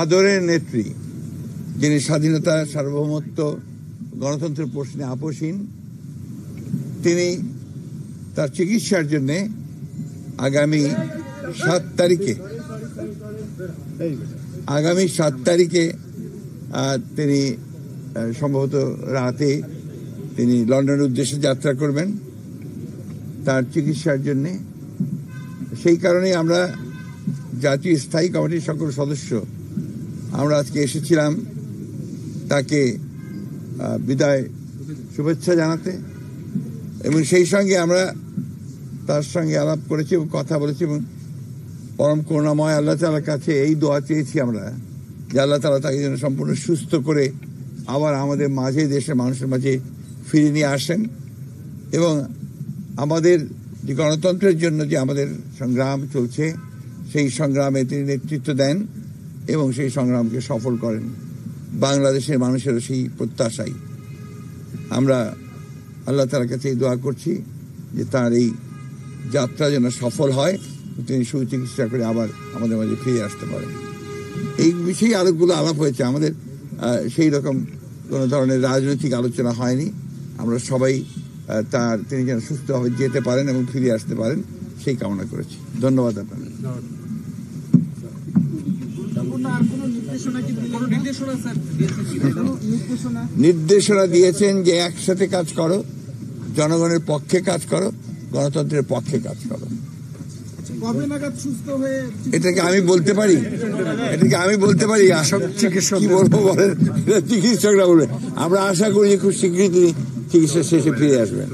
আদরের নেত্রী, যিনি স্বাধীনতা, সার্বভৌমত্ব, গণতন্ত্রের প্রশ্নে আপোষহীন, তিনি তার চিকিৎসার জন্য আগামী 7 তারিখে তিনি সম্ভবত রাতে তিনি লন্ডনের উদ্দেশ্যে যাত্রা করবেন তার চিকিৎসার জন্য। সেই কারণে আমরা জাতীয় স্থায়ী কমিটির সকল সদস্য আমরা আজকে এসেছিলাম তাকে বিদায় শুভেচ্ছা জানাতে, এবং সেই সঙ্গে আমরা তার সঙ্গে আলাপ করেছি এবং কথা বলেছি, এবং পরম করুণাময় আল্লাহ তাআলার কাছে এই দোয়া চেয়েছি আমরা যে আল্লাহ তাআলা তাকে যেন সম্পূর্ণ সুস্থ করে আবার আমাদের মাঝে, দেশের মানুষের মাঝে ফিরিয়ে নিয়ে আসেন, এবং আমাদের যে গণতন্ত্রের জন্য যে আমাদের সংগ্রাম চলছে সেই সংগ্রামে তিনি নেতৃত্ব দেন এবং সেই সংগ্রামকে সফল করেন। বাংলাদেশের মানুষেরও সেই প্রত্যাশাই আমরা আল্লাহ তাআলার কাছে এই দোয়া করছি যে তার এই যাত্রা যেন সফল হয়, তিনি সুচিকিৎসা করে আবার আমাদের মাঝে ফিরে আসতে পারেন। এই বিষয়ে আলোকগুলো আলাপ হয়েছে, আমাদের সেই রকম কোনো ধরনের রাজনৈতিক আলোচনা হয়নি। আমরা সবাই তিনি যেন সুস্থভাবে যেতে পারেন এবং ফিরে আসতে পারেন সেই কামনা করেছি। ধন্যবাদ আপনাদের। নির্দেশনা দিয়েছেন যে একসাথে কাজ করো, জনগণের পক্ষে কাজ করো, গণতন্ত্রের পক্ষে কাজ করো। এটাকে আমি বলতে পারি, কি বলবো বলেন, চিকিৎসকরা বলবে। আমরা আশা করি যে খুব শীঘ্রই তিনি চিকিৎসা শেষে ফিরে আসবেন।